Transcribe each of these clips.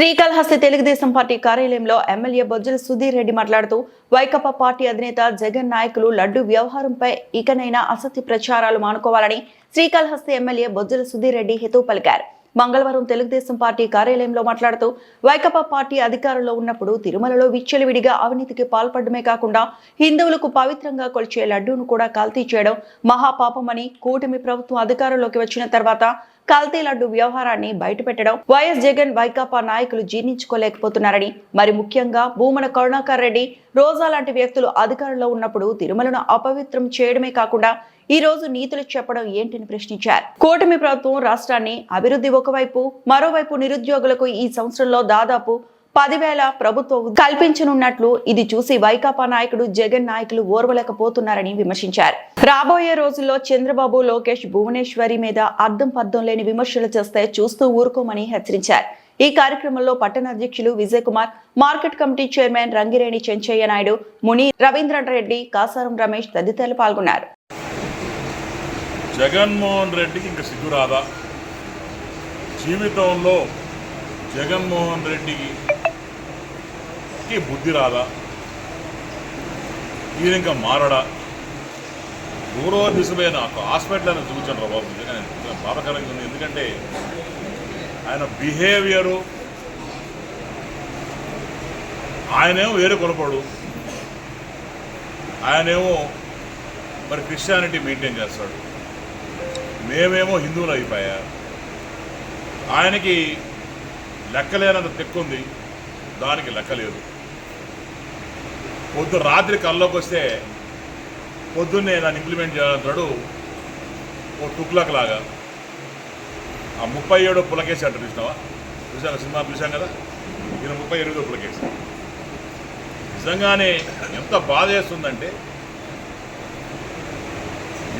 Srikalahasti Telugu Desam party కార్యాలయంలో MLA Bojjala Sudheer Reddy మాట్లాడుతూ Vaikapa party అధినేత జగన్ నాయకులు లడ్డు వ్యవహారంపై ఇకనైనా అసత్య ప్రచారాలు మానుకోవాలని శ్రీకాళహస్తి ఎమ్మెల్యే బొజ్జల సుధీర్ రెడ్డి హితవు పలికారు. మంగళవారం తెలుగుదేశం పార్టీ కార్యాలయంలో మాట్లాడుతూ వైకాపా పార్టీ అధికారంలో ఉన్నప్పుడు తిరుమలలో విచ్చలవిడిగా అవినీతికి పాల్పడమే కాకుండా హిందువులకు పవిత్రంగా కొలిచే లడ్డూను కూడా కల్తీ చేయడం మహాపాపమని, కూటమి ప్రభుత్వం అధికారంలోకి వచ్చిన తర్వాత కల్తీ లడ్డు వ్యవహారాన్ని బయటపెట్టడం వైఎస్ జగన్ వైకాపా నాయకులు జీర్ణించుకోలేకపోతున్నారని, మరి ముఖ్యంగా భూమన కరుణాకర్ రెడ్డి, రోజా లాంటి వ్యక్తులు అధికారంలో ఉన్నప్పుడు తిరుమలను అపవిత్రం చేయడమే కాకుండా ఈ రోజు నీతులు చెప్పడం ఏంటని ప్రశ్నించారు. కూటమి ప్రభుత్వం రాష్ట్రాన్ని అభివృద్ధి ఒకవైపు, మరోవైపు నిరుద్యోగులకు ఈ సంవత్సరంలో దాదాపు 10,000 ప్రభుత్వం కల్పించనున్నట్లు ఇది చూసి వైకాపా నాయకుడు జగన్ నాయకులు ఓర్వలేకపోతున్నారని విమర్శించారు. రాబోయే రోజుల్లో చంద్రబాబు, లోకేష్ భువనేశ్వరి మీద అర్థం పర్థం లేని విమర్శలు చేస్తే చూస్తూ ఊరుకోమని హెచ్చరించారు. ఈ కార్యక్రమంలో పట్టణ అధ్యక్షులు Vijay Kumar, market committee chairman Rangireni Chenchaiah Naidu, Muni Ravindran Reddy, Kasaram Ramesh తదితరులు పాల్గొన్నారు. జగన్మోహన్ రెడ్డికి ఇంకా సిగ్గు రాదా? జీవితంలో జగన్మోహన్ రెడ్డికి బుద్ధి రాదా? ఈయన ఇంకా మారడా? దూరో దిశమైన హాస్పిటల్ అని చూపించాను రా బాబు. బాధకరంగా ఉంది. ఎందుకంటే ఆయన బిహేవియరు, ఆయనేమో వేరే కొనపడు, ఆయనేమో మరి క్రిస్టియానిటీ మెయింటైన్ చేస్తాడు, మేమేమో హిందువులు అయిపోయా. ఆయనకి లెక్కలేనంత తెక్కుంది, దానికి లెక్కలేదు. రాత్రి కల్లోకి వస్తే పొద్దున్నే దాన్ని ఇంప్లిమెంట్ చేయాలంటాడు ఓ టుక్లక్ లాగా. ఆ 37 పులకేసి అంటారు, చూసావా? సినిమా చూసాం కదా, ఈయన 38 పులకేసి. నిజంగానే ఎంత బాధ వేస్తుందంటే,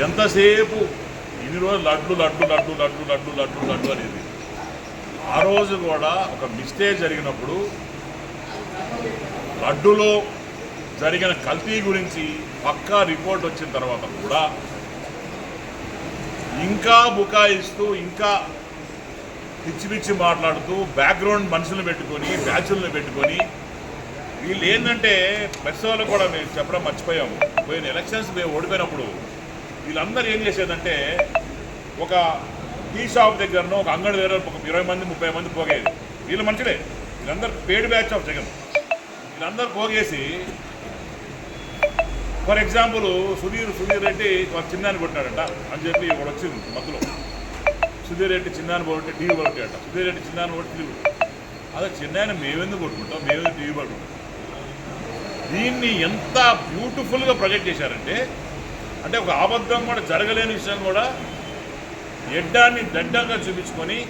ఎంతసేపు ఇన్ని రోజులు లడ్డు లడ్డు లడ్డు లడ్డు లడ్డు లడ్డు లడ్డు అనేది. ఆ రోజు కూడా ఒక మిస్టేక్ జరిగినప్పుడు లడ్డులో జరిగిన కల్తీ గురించి పక్కా రిపోర్ట్ వచ్చిన తర్వాత కూడా ఇంకా బుకాయిస్తూ, ఇంకా పిచ్చి పిచ్చి మాట్లాడుతూ, బ్యాక్గ్రౌండ్ మనుషులను పెట్టుకొని, బ్యాచులను పెట్టుకొని, వీళ్ళు ఏంటంటే ప్రెస్ వాళ్ళకు కూడా మేము చెప్పడం మర్చిపోయాము. పోయిన ఎలక్షన్స్ మేము ఓడిపోయినప్పుడు వీళ్ళందరూ ఏం చేసేదంటే, ఒక టీ షాప్ దగ్గరనో ఒక అంగడి దగ్గర ఒక 20 మంది 30 మంది పోగేది. వీళ్ళు మంచిదే, వీళ్ళందరూ పేడ్ బ్యాచ్ ఆఫ్ జగన్. వీళ్ళందరూ పోగేసి, ఫర్ ఎగ్జాంపుల్ సుధీర్ రెడ్డి ఒక చిన్నాన్ని కొట్టినాడంట అని చెప్పి ఒకటి వచ్చింది మధ్యలో. సుధీర్ రెడ్డి చిన్నాన్ని కొట్టి టీవీ కొట్టాడట. సుధీర్ రెడ్డి చిన్నాన్ని కొట్టి టీవీ, అదే చిన్నాన్ని మేమెందుకు కొట్టుకుంటాం, మేమెందుకు టీవీ పట్టుకుంటాం. దీన్ని ఎంత బ్యూటిఫుల్గా ప్రొజెక్ట్ చేశారంటే, అంటే ఒక అబద్ధం కూడా జరగలేని విషయం కూడా ఎడ్డాన్ని దడ్డంగా చూపించుకొని,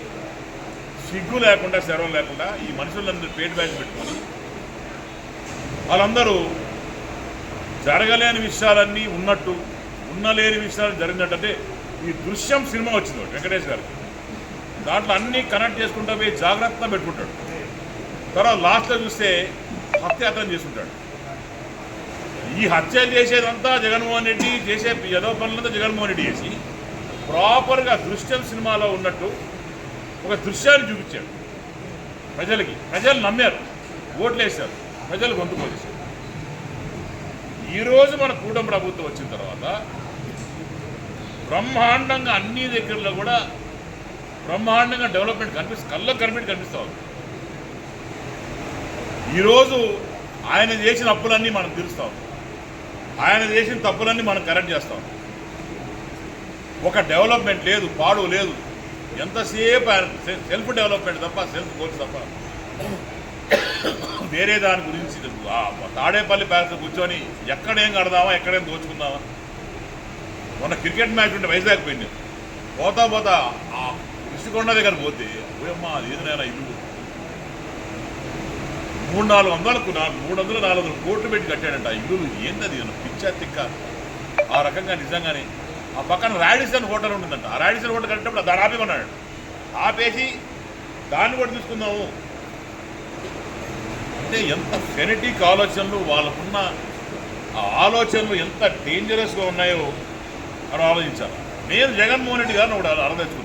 సిగ్గు లేకుండా, శరం లేకుండా ఈ మనుషులందరూ పేట్ బ్యాచ్ పెట్టుకొని వాళ్ళందరూ జరగలేని విషయాలన్నీ ఉన్నట్టు, ఉన్నలేని విషయాలు జరిగినట్టు. అంటే ఈ దృశ్యం సినిమా వచ్చింది వెంకటేష్ గారికి, దాంట్లో అన్నీ కనెక్ట్ చేసుకుంటూ పోయి జాగ్రత్తగా పెట్టుకుంటాడు. తర్వాత లాస్ట్లో చూస్తే హత్యాయత్నం చేసుకుంటాడు. ఈ హత్యలు చేసేదంతా జగన్మోహన్ రెడ్డి చేసే ఏదో పనులంతా జగన్మోహన్ రెడ్డి చేసి ప్రాపర్గా దృశ్యం సినిమాలో ఉన్నట్టు ఒక దృశ్యాన్ని చూపించాడు ప్రజలకి. ప్రజలు నమ్మారు, ఓట్లు వేశారు, ప్రజలు గొంతు పోసేశారు. ఈరోజు మన కూటమి ప్రభుత్వం వచ్చిన తర్వాత బ్రహ్మాండంగా అన్ని దగ్గరలో కూడా బ్రహ్మాండంగా డెవలప్మెంట్ కళ్ళకు కనిపిస్తూ ఉంది. ఈరోజు ఆయన చేసిన అప్పులన్నీ మనం తీరుస్తాం, ఆయన చేసిన తప్పులన్నీ మనం కరెక్ట్ చేస్తాం. ఒక డెవలప్మెంట్ లేదు, పాడు లేదు. ఎంతసేపు ఆయన సెల్ఫ్ డెవలప్మెంట్ తప్ప, సెల్ఫ్ గోల్స్ తప్ప వేరే దాని గురించి. తాడేపల్లి ప్యాలెస్ కూర్చొని ఎక్కడేం కడదామా, ఎక్కడేం దోచుకుందామా. మొన్న క్రికెట్ మ్యాచ్ ఉంటే వైజాగ్ పోయింది. పోతా ఆ ఋషికొండ దగ్గర పోతే ఓయమ్మా ఏదైనా ఇల్లు 300-400 కోట్లు పెట్టి కట్టాడంట. ఇల్లు ఏంటది, పిచ్చా తిక్క. ఆ రకంగా నిజంగానే ఆ పక్కన రాడిసన్ హోటల్ ఉంటుందంట. ఆ రాడిసన్ హోటల్ కట్టేటప్పుడు దాన్ని ఆపి కొన్నాడు. ఆపేసి దాన్ని కూడా తీసుకుందాము అంటే ఎంత ఫెనటిక్ ఆలోచనలు, వాళ్ళకున్న ఆ ఆలోచనలు ఎంత డేంజరస్గా ఉన్నాయో అని ఆలోచించాలి. నేను జగన్మోహన్ రెడ్డి గారిని ఒకటి అర్థించుకున్నాను.